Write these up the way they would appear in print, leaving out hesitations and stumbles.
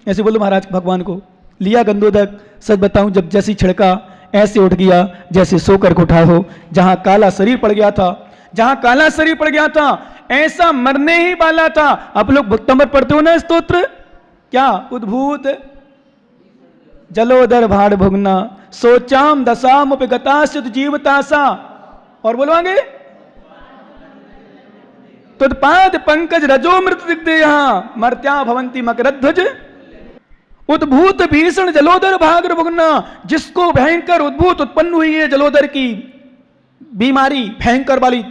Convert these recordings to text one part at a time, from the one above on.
ऐसे बोलो महाराज भगवान को। लिया गंधोदक, सच बताऊं जब जैसी छिड़का ऐसे उठ गया जैसे सोकर उठा हो। जहां काला शरीर पड़ गया था, जहां काला शरीर पड़ गया था ऐसा मरने ही वाला था। आप लोग भक्तंबर पढ़ते हो ना स्तोत्र, क्या उद्भूत जलोदर भाड़ भुगना सोचाम दशाम उपगताश्चित जीवतासा। और बोलो आगे, तुदपाद पंकज रजो मृत दिग्देहा मर्त्या भवंती मकरध्वज उद्भूत भीषण जलोदर भाग्र भुगना। जिसको भयंकर उद्भूत उत्पन्न हुई है जलोदर की बीमारी भयंकर वाली,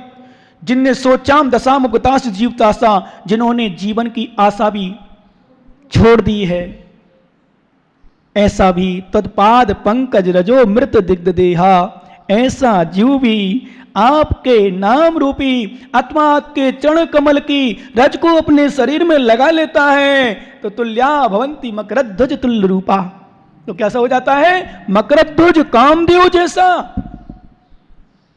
जिनने सोचाम दशाम उपगताश्च जीवतासा, जिन्होंने जीवन की आशा भी छोड़ दी है, ऐसा भी तत्पाद पंकज रजो मृत दिग्ध देहा, ऐसा जीव भी आपके नाम रूपी आत्मा के चरण कमल की रज को अपने शरीर में लगा लेता है तो तुल्या भवंती मकरध्वज तुल्य रूपा। तो कैसा हो जाता है? मकरध्वज, कामदेव जैसा।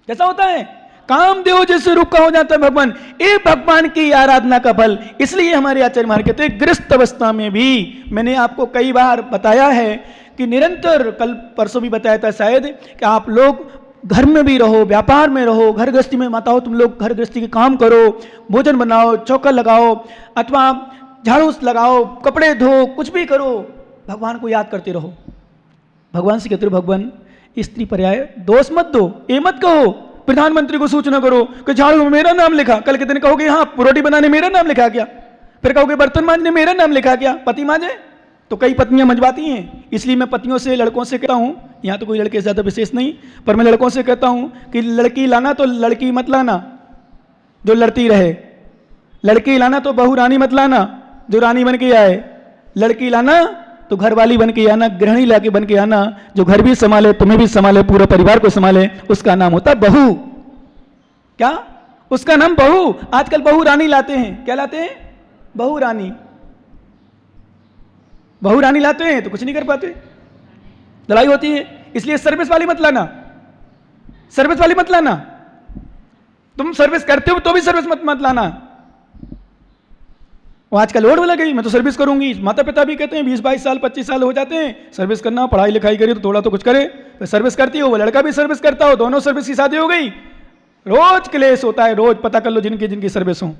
कैसा होता है? कामदेव जैसे रूप का हो जाता है भगवान। ये भगवान की आराधना का फल। इसलिए हमारे आचार्य महाराज कहते हैं गृहस्थ अवस्था में भी, मैंने आपको कई बार बताया है कि निरंतर, कल परसों भी बताया था शायद, कि आप लोग घर में भी रहो, व्यापार में रहो, घर गृहस्थी में माताओं तुम लोग घर गृहस्थी के काम करो, भोजन बनाओ, चौका लगाओ, अथवा झाड़ू लगाओ, कपड़े धो, कुछ भी करो, भगवान को याद करते रहो। भगवान से कहते रहो भगवान स्त्री पर्याय दोष मत दो, ये मत कहो प्रधानमंत्री को सूचना करो कि झाड़ू में मेरा नाम लिखा, कल के दिन कहोगे हाँ रोटी बनाने मेरा नाम लिखा गया, फिर कहोगे बर्तन मांजने मेरा नाम लिखा गया, पति मांजे। तो कई पत्नियां मंजवाती हैं। इसलिए मैं पतियों से, लड़कों से कहता हूं, यहाँ तो कोई लड़के ज़्यादा विशेष नहीं, पर मैं लड़कों से कहता हूं कि लड़की लाना तो लड़की मत लाना जो लड़ती रहे, लड़की लाना तो बहू रानी मत लाना जो रानी बन के आए, लड़की लाना तो घर वाली बन के आना, गृहिणी लाके बन के आना जो घर भी संभाले, तुम्हें भी संभाले, पूरे परिवार को संभाले। उसका नाम होता है बहू। क्या? उसका नाम बहू। आजकल बहू रानी लाते हैं। क्या लाते हैं? बहू रानी। बहू रानी लाते हैं तो कुछ नहीं कर पाते, लड़ाई होती है। इसलिए सर्विस वाली मत लाना, सर्विस वाली मत लाना। तुम सर्विस करते हो तो भी सर्विस मत लाना। वो आजकल लोड लग गई, मैं तो सर्विस करूंगी। माता पिता भी कहते हैं 20-22 साल 25 साल हो जाते हैं, सर्विस करना, पढ़ाई लिखाई करी तो थोड़ा तो कुछ करे। तो सर्विस करती हो, वो लड़का भी सर्विस करता हो, दोनों सर्विस की शादी हो गई। रोज क्लेश होता है, रोज पता कर लो जिनकी सर्विस हो।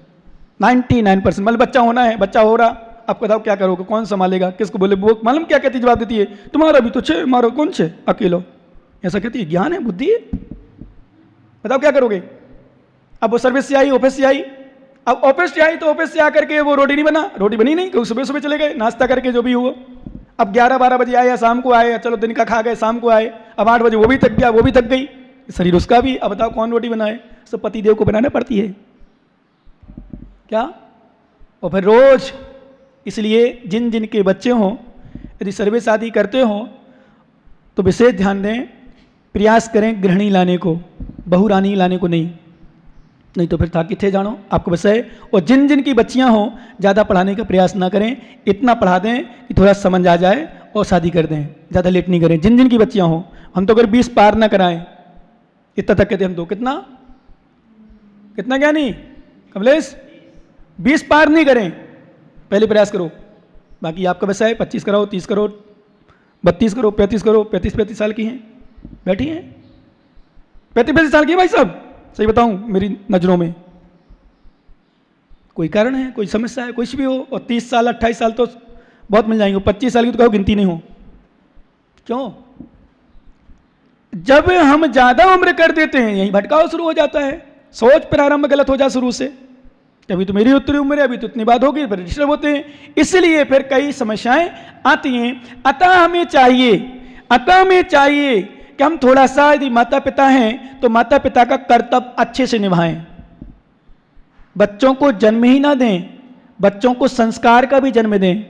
99% मतलब बच्चा होना है, बच्चा हो रहा, आप बताओ क्या करोगे, कौन संभालेगा, किसको बोले? वो मालूम क्या कहती, जवाब देती है तुम्हारा भी तो छे, मारो कौन छे अकेलो, ऐसा कहती है। ज्ञान है, बुद्धि है, बताओ क्या करोगे? अब वो सर्विस से आई, ऑफिस से आई, अब ऑफिस से आई तो ऑफिस से आकर के वो रोटी नहीं बना, रोटी बनी नहीं, क्योंकि सुबह सुबह चले गए नाश्ता करके जो भी हुआ। अब 11-12 बजे आए या शाम को आए, चलो दिन का खा गए, शाम को आए, अब 8 बजे वो भी थक गया, वो भी थक गई, शरीर उसका भी। अब बताओ कौन रोटी बनाए? सब पति देव को बनाना पड़ती है क्या? और फिर रोज, इसलिए जिन जिन के बच्चे हों, यदि सर्विस आदि करते हों तो विशेष ध्यान दें, प्रयास करें गृहिणी लाने को, बहू रानी लाने को नहीं तो फिर था किथे जानो आपको विषय। और जिन जिन की बच्चियां हों ज़्यादा पढ़ाने का प्रयास ना करें, इतना पढ़ा दें कि थोड़ा समझ आ जाए और शादी कर दें, ज़्यादा लेट नहीं करें। जिन जिन की बच्चियां हों, हम तो अगर 20 पार ना कराएं, इतना तक कहते हम तो कितना ज्ञानी कमलेश, 20 पार नहीं करें, पहले प्रयास करो। बाकी आपका विषय है, 25 कराओ, 30 करो, 32 करो, 35 करो। 35 साल की हैं, बैठी हैं, 35 साल की है भाई साहब, सही बताऊं मेरी नज़रों में। कोई कारण है, कोई समस्या है, कुछ भी हो। और 30 साल 28 साल तो बहुत मिल जाएंगे, 25 साल की तो कहो गिनती नहीं हो। क्यों? जब हम ज़्यादा उम्र कर देते हैं यही भटकाव शुरू हो जाता है, सोच प्रारंभ गलत हो जाए शुरू से। अभी तो मेरी उतनी उम्र है, अभी तो इतनी बात होगी, फिर डिस्टर्ब होते हैं, इसलिए फिर कई समस्याएं आती हैं। अतः हमें चाहिए कि हम थोड़ा सा, यदि माता पिता हैं तो माता पिता का कर्तव्य अच्छे से निभाएं। बच्चों को जन्म ही ना दें, बच्चों को संस्कार का भी जन्म दें,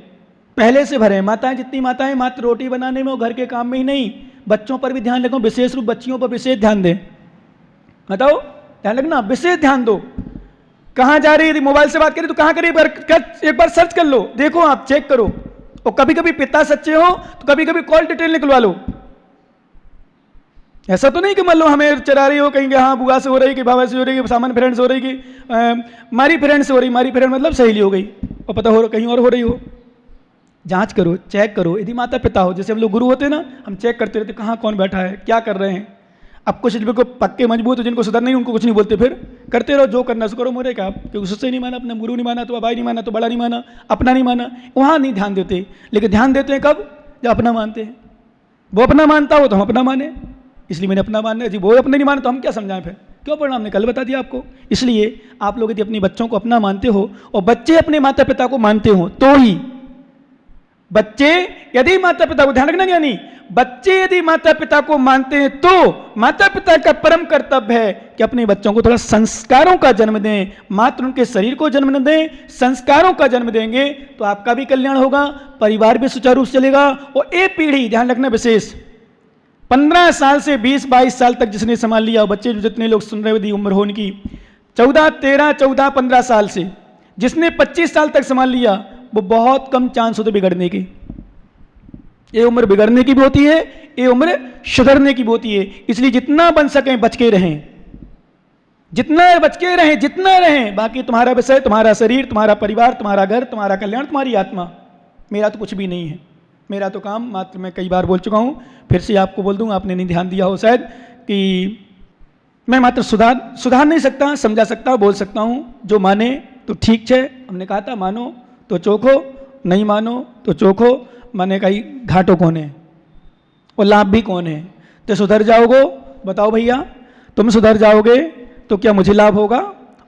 पहले से भरें। माताएं, जितनी माताएं मात्र रोटी बनाने में और घर के काम में ही नहीं, बच्चों पर भी ध्यान रखो, विशेष रूप बच्चियों पर विशेष ध्यान दें। बताओ, ध्यान रखना, विशेष ध्यान दो। कहाँ जा रही है, मोबाइल से बात करी तो कहाँ करी, एक बार सर्च कर लो, देखो, आप चेक करो। और कभी कभी पिता सच्चे हो तो कभी कभी कॉल डिटेल निकलवा लो। ऐसा तो नहीं कि मान लो हमें चरा रही हो, कहीं हाँ बुआ से हो रही, कि बाबा से हो रही, कि सामान फ्रेंड से हो रही, कि मारी फ्रेंड से हो रही, मारी फ्रेंड मतलब सहेली हो गई, और पता हो कहीं और हो रही हो। जांच करो, चेक करो। यदि माता पिता हो, जैसे हम लोग गुरु होते हैं ना, हम चेक करते रहते कहाँ कौन बैठा है, क्या कर रहे हैं। अब कुछ बिल्कुल पक्के मजबूत हो, जिनको सुधर नहीं, उनको कुछ नहीं बोलते, फिर करते रहो जो करना सो करो, मोरे का। क्योंकि उससे नहीं माना, अपना गुरु नहीं माना तो भाई नहीं माना तो बड़ा नहीं माना, अपना नहीं माना, वहाँ नहीं ध्यान देते। लेकिन ध्यान देते हैं कब? जब अपना मानते हैं। वो अपना मानता हो तो हम अपना माने, इसलिए मैंने अपना मानना है जी। वो अपने नहीं माने तो हम क्या समझाएं फिर? क्यों पढ़ना? हमने कल बता दिया आपको। इसलिए आप लोग यदि अपने बच्चों को अपना मानते हो और बच्चे अपने माता पिता को मानते हो तो ही, बच्चे यदि माता पिता को, ध्यान रखना ज्ञानी, बच्चे यदि माता पिता को मानते हैं तो माता पिता का परम कर्तव्य है कि अपने बच्चों को थोड़ा संस्कारों का जन्म दें। मात्र उनके शरीर को जन्म न दें, संस्कारों का जन्म देंगे तो आपका भी कल्याण होगा, परिवार भी सुचारू रूप से चलेगा। और एक पीढ़ी, ध्यान रखना विशेष, 15 साल से 20-22 साल तक जिसने संभाल लिया, बच्चे जितने लोग सुन रहे हो, उम्र हो उनकी 14, 13, 14, 15 साल से, जिसने 25 साल तक संभाल लिया, वो बहुत कम चांस होते बिगड़ने के। ये उम्र बिगड़ने की भी होती है, ये उम्र सुधरने की भी होती है। इसलिए जितना बन सके बच के रहें, जितना बच के रहें, जितना रहें। बाकी तुम्हारा विषय, तुम्हारा शरीर, तुम्हारा परिवार, तुम्हारा घर, तुम्हारा कल्याण, तुम्हारी आत्मा। मेरा तो कुछ भी नहीं है, मेरा तो काम मात्र, मैं कई बार बोल चुका हूँ, फिर से आपको बोल दूँ, आपने नहीं ध्यान दिया हो शायद, कि मैं मात्र सुधार नहीं सकता, समझा सकता, बोल सकता हूँ। जो माने तो ठीक है, हमने कहा था मानो तो चोखो, नहीं मानो तो चोखो। माने कहीं घाटो कौन है और लाभ भी कौन है? तो सुधर जाओगे, बताओ भैया, तुम सुधर जाओगे तो क्या मुझे लाभ होगा,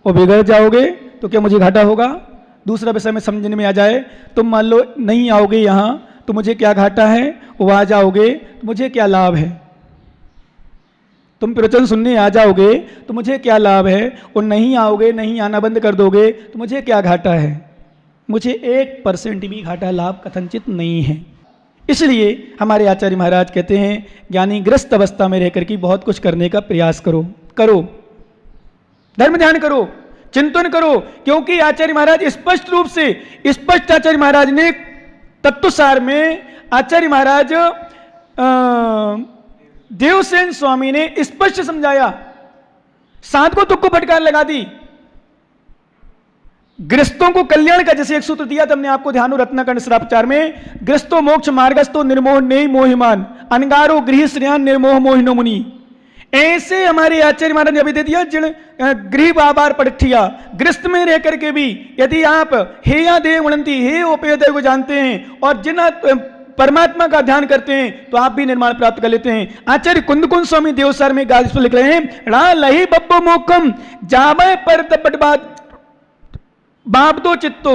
और बिगड़ जाओगे तो क्या मुझे घाटा होगा? दूसरा विषय में समझने में आ जाए, तुम मान लो नहीं आओगे यहाँ तो मुझे क्या घाटा है, वो आ जाओगे तो मुझे क्या लाभ है? तुम प्रवचन सुनने आ जाओगे तो मुझे क्या लाभ है, और नहीं आओगे, नहीं आना बंद कर दोगे तो मुझे क्या घाटा है? मुझे 1% भी घाटा लाभ कथनचित नहीं है। इसलिए हमारे आचार्य महाराज कहते हैं, ज्ञानी ग्रस्त अवस्था में रहकर के बहुत कुछ करने का प्रयास करो, धर्म ध्यान करो, चिंतन करो। क्योंकि आचार्य महाराज स्पष्ट रूप से, स्पष्ट आचार्य महाराज ने तत्वसार में, आचार्य महाराज देवसेन स्वामी ने स्पष्ट समझाया, साधकों तुक को फटकार लगा दी। गृहस्थों को कल्याण का जैसे एक सूत्र दिया था हमने आपको, ध्यान रत्नाकर्ण श्रापचार में, गृहस्थो मोक्ष मार्गस्थो निर्मोह नहीं मोहिमान, अनगारो गृह श्रेयान निर्मोह मोहिनो मुनि। ऐसे हमारे आचार्य महाराज ने अभी दे दिया, जिन गृह बाबार पठिया, गृहस्थ में रह करके भी यदि आप हे या देव गणंती, हे उपेदय को जानते हैं और जिन परमात्मा का ध्यान करते हैं तो आप भी निर्माण प्राप्त कर लेते हैं। आचार्य कुंदकुंद स्वामी देवसार में गाज लिख रहे हैं, रा लही बब्बो मोकम जावे पर तपटबाद बाप दो चित्तो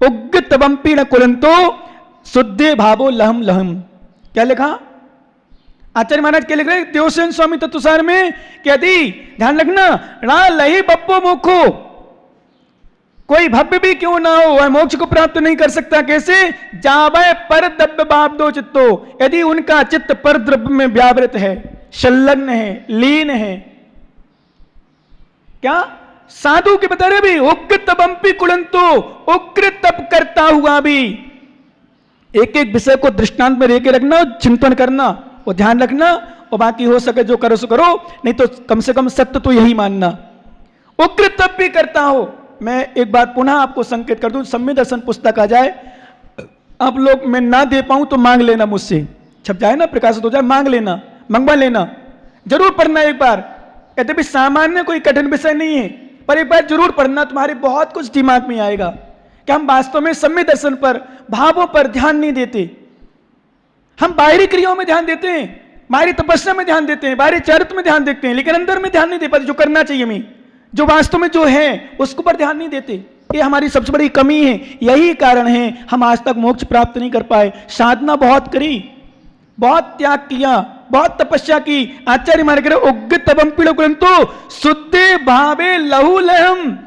उग्र तबंपी न कुलंतो शुद्धे भावो लहम लहम। क्या लिखा आचार्य महाराज? क्या लिख रहे? देवसेन स्वामी तत्वसार में यदि ध्यान रखना, रा लही बप्पो मोखो, कोई भव्य भी क्यों ना हो वह मोक्ष को प्राप्त नहीं कर सकता। कैसे? जावे पर द्रव्य बाप दो चित्तो, यदि उनका चित्त पर द्रव्य में व्यावृत है, संलग्न है, लीन है। क्या साधु के बता रहे भी, उग्र तपंपी कुलंतो, उग्र तप करता हुआ भी, एक एक विषय को दृष्टांत में लेके रखना, चिंतन करना और ध्यान रखना, और बाकी हो सके जो करो सो करो, नहीं तो कम से कम सत्य तो यही मानना। उग्र तप भी करता हो। मैं एक बार पुनः आपको संकेत कर दूं, सम्य दर्शन पुस्तक आ जाए, आप लोग मैं ना दे पाऊं तो मांग लेना मुझसे, छप जाए ना, प्रकाशित हो जाए, मांग लेना, मंगवा लेना, जरूर पढ़ना एक बार। यद्यपि सामान्य कोई कठिन विषय नहीं है, पर एक बार जरूर पढ़ना, तुम्हारे बहुत कुछ दिमाग में आएगा कि हम वास्तव में सम्य दर्शन पर, भावों पर ध्यान नहीं देते। हम बाहरी क्रियाओं में ध्यान देते हैं, बाहरी तपस्या में ध्यान देते हैं, बाहरी चरित्र में ध्यान देखते हैं, लेकिन अंदर में ध्यान नहीं दे पाते। जो करना चाहिए हमें, जो वास्तव में जो है उसको पर ध्यान नहीं देते। ये हमारी सबसे बड़ी कमी है, यही कारण है हम आज तक मोक्ष प्राप्त नहीं कर पाए। साधना बहुत करी, बहुत त्याग किया, बहुत तपस्या की। आचार्य महाराज कह रहे उग्र तपम पीड़ो कुलंतो शुद्धे भावे लहु लहम।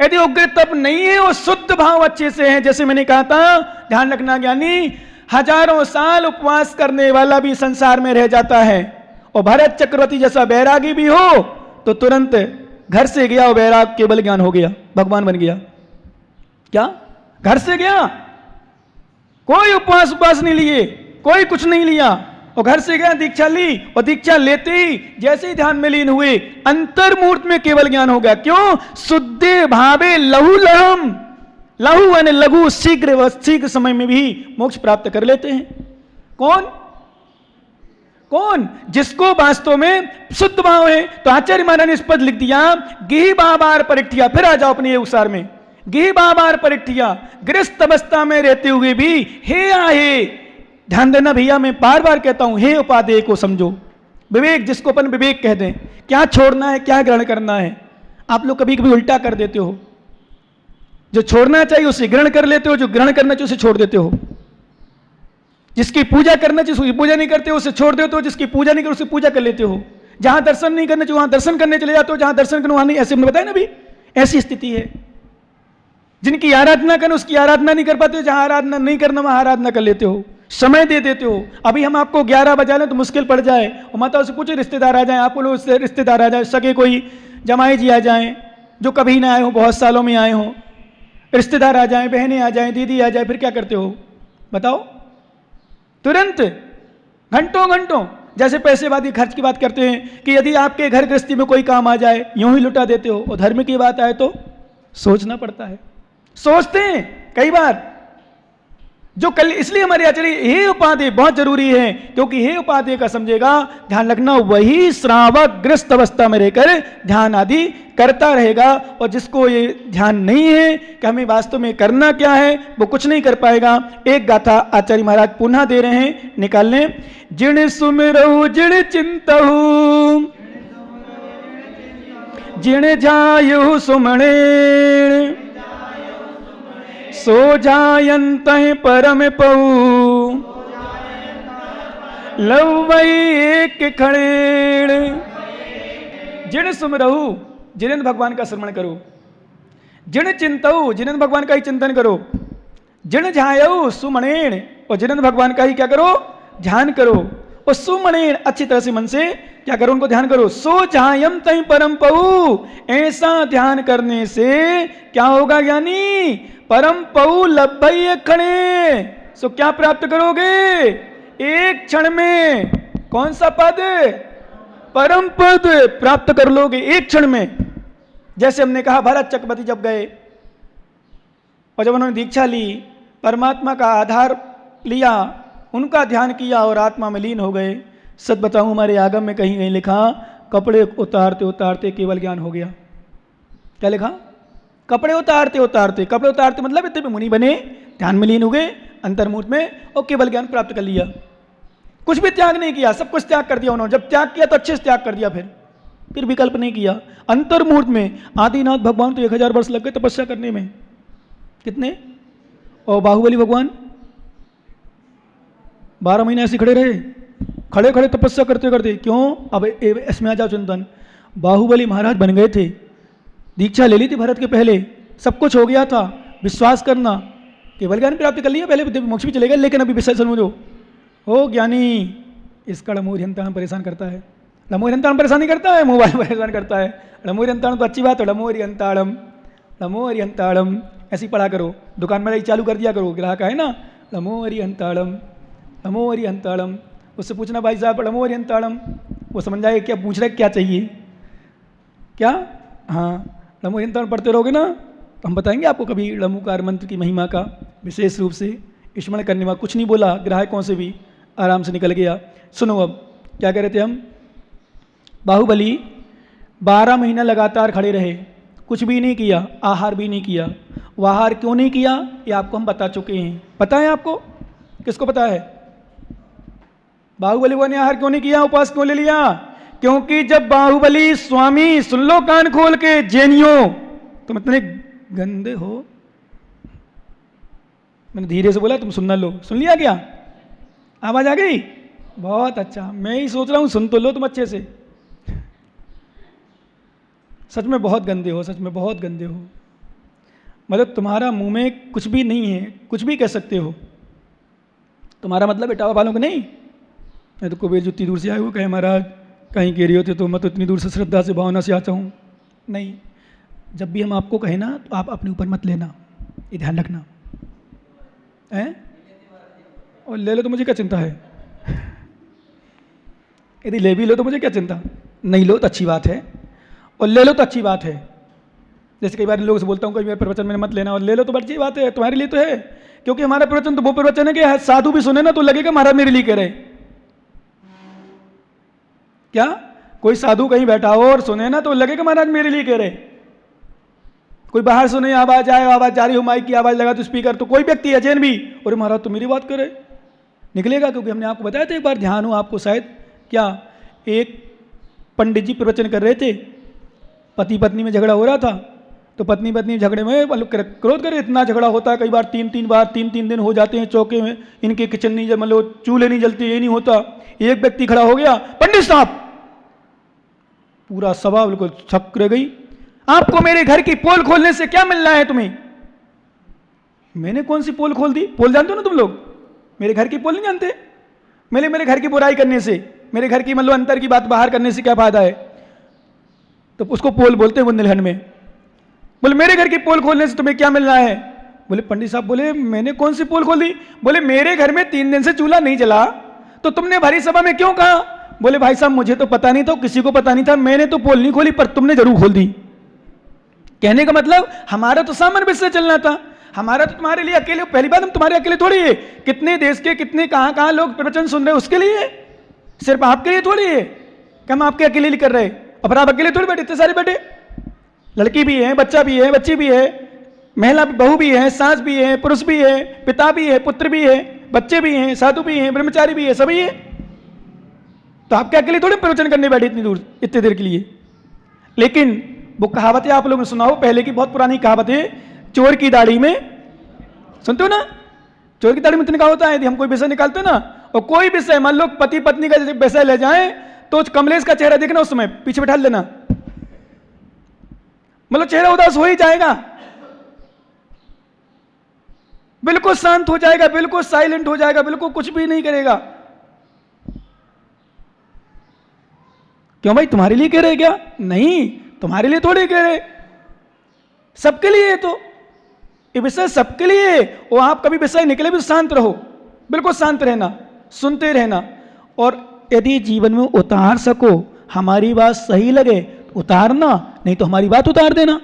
यदि उग्र तप नहीं है और शुद्ध भाव अच्छे से है, जैसे मैंने कहा था, ध्यान रखना ज्ञानी, हजारों साल उपवास करने वाला भी संसार में रह जाता है, और भरत चक्रवर्ती जैसा बैरागी भी हो तो तुरंत घर से गया और बैराग केवल ज्ञान हो गया, भगवान बन गया। क्या घर से गया, कोई उपवास नहीं लिए, कोई कुछ नहीं लिया, और घर से गया, दीक्षा ली, और दीक्षा लेते ही जैसे ही ध्यान में लीन हुए, अंतर मुहूर्त में केवल ज्ञान हो गया। क्यों? शुद्धे भावे लहु लहम। लघु यानी लघु, शीघ्र व शीघ्र समय में भी मोक्ष प्राप्त कर लेते हैं। कौन कौन? जिसको वास्तव में शुद्ध भाव है। तो आचार्य महाराज ने इस पद लिख दिया, गिही बाबार परिठिया। फिर आ जाओ अपने ये उसार में, गिही बाबार परिठिया, गृहस्थ अवस्था में रहते हुए भी हे आहे। ध्यान देना भैया, मैं बार बार कहता हूं, हे उपादेय को समझो। विवेक, जिसको अपन विवेक कह दें, क्या छोड़ना है क्या ग्रहण करना है। आप लोग कभी कभी उल्टा कर देते हो, जो छोड़ना चाहिए उसे ग्रहण कर लेते हो, जो ग्रहण करना चाहिए उसे छोड़ देते हो। जिसकी पूजा करना चाहिए उसकी पूजा नहीं करते हो, उसे छोड़ देते हो। जिसकी पूजा नहीं कर उसे पूजा कर लेते हो। जहां दर्शन नहीं करना चाहिए वहां दर्शन करने चले जाते हो, जहां दर्शन करना वहां नहीं। ऐसे हमने बताया ना अभी, ऐसी स्थिति है। जिनकी आराधना करना उसकी आराधना नहीं कर पाते हो, जहां आराधना नहीं करना वहां आराधना कर लेते हो, समय दे देते हो। अभी हम आपको 11 बजा लें तो मुश्किल पड़ जाए, और माताओं से पूछे रिश्तेदार आ जाए, आपको लोग रिश्तेदार आ जाए, सगे कोई जमाई जी आ जाएं जो कभी ना आए हो, बहुत सालों में आए हो, रिश्तेदार आ जाएं, बहनें आ जाएं, दीदी आ जाए, फिर क्या करते हो बताओ? तुरंत घंटों घंटों, जैसे पैसेवादी खर्च की बात करते हैं कि यदि आपके घर गृहस्थी में कोई काम आ जाए यूं ही लुटा देते हो, और धर्म की बात आए तो सोचना पड़ता है। सोचते हैं कई बार, जो कल, इसलिए हमारे आचार्य हे उपादेय बहुत जरूरी है, क्योंकि हे उपादेय का समझेगा, ध्यान रखना, वही श्रावक गृहस्थ अवस्था में रहकर ध्यान आदि करता रहेगा। और जिसको ये ध्यान नहीं है कि हमें वास्तव में करना क्या है, वो कुछ नहीं कर पाएगा। एक गाथा आचार्य महाराज पुनः दे रहे हैं, निकाल लें। जिण सुमिरहु जिण चिंतहु, जिण जायु सुमणे, सो जायंत परम पऊ, लवई एक खड़ेड़। जिण सुमिरहु, जिनेन्द्र भगवान का श्रवण करो। जिण चिंतऊ, जिनेन्द्र भगवान का ही चिंतन करो। जिण ध्यायऊ सुमणेण, और जिनेन्द्र भगवान का ही क्या करो? ध्यान करो। और सुमणेण, अच्छी तरह से मन से क्या करो? उनको ध्यान करो। सो ध्यायम तय परम पऊ, ऐसा ध्यान करने से क्या होगा ज्ञानी? परम पऊ लभ्य खणे, सो क्या प्राप्त करोगे? एक क्षण में। कौन सा पद? परम पद प्राप्त कर लोगे एक क्षण में। जैसे हमने कहा, भरत चक्रवर्ती जब गए और जब उन्होंने दीक्षा ली, परमात्मा का आधार लिया, उनका ध्यान किया और आत्मा में लीन हो गए। सच बताऊं, हमारे आगम में कहीं कहीं लिखा, कपड़े उतारते उतारते केवल ज्ञान हो गया। क्या लिखा? कपड़े उतारते उतारते, कपड़े उतारते मतलब इतने मुनि बने, ध्यान में लीन हो गए अंतर्मुहूर्त में, और केवल ज्ञान प्राप्त कर लिया। कुछ भी त्याग नहीं किया, सब कुछ त्याग कर दिया उन्होंने। जब त्याग किया तो अच्छे से त्याग कर दिया, फिर विकल्प नहीं किया। अंतर्मुहूर्त में आदिनाथ भगवान तो 1000 वर्ष लग गए तपस्या करने में। कितने? और बाहुबली भगवान 12 महीने ऐसे खड़े रहे, खड़े खड़े तपस्या करते करते। क्यों? अब इसमें आ जाओ चिंतन। बाहुबली महाराज बन गए थे, दीक्षा ले ली थी भरत के पहले, सब कुछ हो गया था। विश्वास करना, केवल ज्ञान प्राप्त कर लिया, पहले मोक्ष भी चले गए। लेकिन अभी विषय समझो, हो ज्ञानी, इसका लमोरियंताण परेशान करता है। लमोरियंताण परेशान नहीं करता है, मोबाइल परेशान करता है। लमोरियंताण तो अच्छी बात है, लमोरियंताणम लमोरियंताणम ऐसी पढ़ा करो। दुकान में चालू कर दिया करो, ग्राहक है ना, लमोरियंताणम लमोरियंताणम। उससे पूछना, भाई साहब लमोरियंताणम, वो समझ जाए क्या पूछ रहे, क्या चाहिए क्या। हाँ, लमोरियंताणम पढ़ते रहोगे ना, हम बताएंगे आपको कभी लमोकार मंत्र की महिमा का विशेष रूप से स्मरण करने में। कुछ नहीं बोला, ग्राहकों से भी आराम से निकल गया। सुनो अब क्या कह रहे थे हम। बाहुबली 12 महीना लगातार खड़े रहे, कुछ भी नहीं किया, आहार भी नहीं किया। वो आहार क्यों नहीं किया ये आपको हम बता चुके हैं। पता है आपको? किसको पता है? बाहुबली ने आहार क्यों नहीं किया, उपवास क्यों ले लिया? क्योंकि जब बाहुबली, स्वामी सुन लो कान खोल के, जैनियों तुम इतने गंदे हो। मैंने धीरे से बोला, तुम सुनना लो। सुन लिया क्या? आवाज आ गई? बहुत अच्छा। मैं ही सोच रहा हूं सुन तो लो तुम अच्छे से। सच में बहुत गंदे हो, सच में बहुत गंदे हो। मतलब तुम्हारा मुंह में कुछ भी नहीं है, कुछ भी कह सकते हो। तुम्हारा मतलब इटावा वालों को नहीं। मैं तो कुबेर जुत्ती दूर से आए हुए, कहे महाराज कहीं कह रही होते तो मैं तो इतनी दूर से श्रद्धा से भावना से आता हूँ। नहीं, जब भी हम आपको कहें ना तो आप अपने ऊपर मत लेना, ये ध्यान रखना है। और ले लो तो मुझे क्या चिंता है, यदि ले भी लो तो मुझे क्या चिंता। नहीं लो तो अच्छी बात है, और ले लो तो अच्छी बात है। जैसे कई बार लोगों से बोलता हूँ कई बार प्रवचन में मत लेना, और ले लो तो बड़ी बात है, तुम्हारे लिए तो है, क्योंकि हमारा प्रवचन तो वो प्रवचन है कि साधु भी सुने ना तो लगेगा महाराज मेरे लिए कह रहे। क्या कोई साधु कहीं बैठा हो और सुने ना तो लगेगा महाराज मेरे लिए कह रहे। कोई बाहर सुने आवाज आए, आवाज जा रही हो, माइक की आवाज लगा तो स्पीकर, तो कोई व्यक्ति अजैन भी, और महाराज तो मेरी बात करे, निकलेगा। क्योंकि हमने आपको बताया था एक बार, ध्यान हो आपको शायद, क्या एक पंडित जी प्रवचन कर रहे थे, पति पत्नी में झगड़ा हो रहा था, तो पत्नी पत्नी झगड़े में मतलब क्रोध करे, इतना झगड़ा होता है कई बार 3-3 बार 3-3 दिन हो जाते हैं, चौके में इनके किचन नहीं मतलब चूल्हे नहीं जलते, ये नहीं होता। एक व्यक्ति खड़ा हो गया, पंडित साहब, पूरा सभा बिल्कुल छक रह गई, आपको मेरे घर की पोल खोलने से क्या मिलना है तुम्हें? मैंने कौन सी पोल खोल दी? पोल जानते हो ना तुम लोग, मेरे घर की पोल नहीं जानते? मेरे घर की बुराई करने से, मेरे घर की मतलब अंतर की बात बाहर करने से क्या फायदा है? तो उसको पोल बोलते हैं बुंदेलखंड में। बोले मेरे घर की पोल खोलने से तुम्हें क्या मिलना है? बोले पंडित साहब, बोले मैंने कौन सी पोल खोल दी? बोले मेरे घर में 3 दिन से चूल्हा नहीं जला, तो तुमने भरी सभा में क्यों कहा? बोले भाई साहब मुझे तो पता नहीं था, किसी को पता नहीं था, मैंने तो पोल नहीं खोली, पर तुमने जरूर खोल दी। कहने का मतलब हमारा तो सामान्य से चलना था, हमारा तो तुम्हारे लिए अकेले, पहली बात हम तुम्हारे अकेले थोड़ी है, कितने देश के कितने कहां लोग प्रवचन सुन रहे हैं उसके लिए, सिर्फ आपके लिए थोड़ी है कि हम आपके अकेले लिए कर रहे हैं। और आप अकेले थोड़ी बैठे, इतने सारे बैठे, लड़की भी है, बच्चा भी है, बच्ची भी है, महिला बहू भी है, सास भी है, पुरुष भी है, पिता भी है, पुत्र भी है, बच्चे भी हैं, साधु भी हैं, ब्रह्मचारी भी है, सभी है। तो आपके अकेले थोड़ी प्रवचन करने बैठे इतनी दूर इतनी देर के लिए। लेकिन वो कहावतें आप लोगों ने सुना हो, पहले की बहुत पुरानी कहावत है, चोर की दाढ़ी में, सुनते हो ना, चोर की दाढ़ी में तिनका होता है। यदि हम कोई विषय निकालते ना, और कोई विषय मान लो पति पत्नी का विषय ले जाए, तो कमलेश का चेहरा देखना, उस समय पीछे बैठा लेना, मतलब चेहरा उदास हो ही जाएगा, बिल्कुल शांत हो जाएगा, बिल्कुल साइलेंट हो जाएगा, बिल्कुल कुछ भी नहीं करेगा। क्यों भाई, तुम्हारे लिए कह रहे क्या? नहीं, तुम्हारे लिए थोड़ी कह रहे, सबके लिए है। तो ये विषय सबके लिए है, और आप कभी विषय निकले भी शांत रहो, बिल्कुल शांत रहना, सुनते रहना, और यदि जीवन में उतार सको, हमारी बात सही लगे उतारना, नहीं तो हमारी बात उतार देना।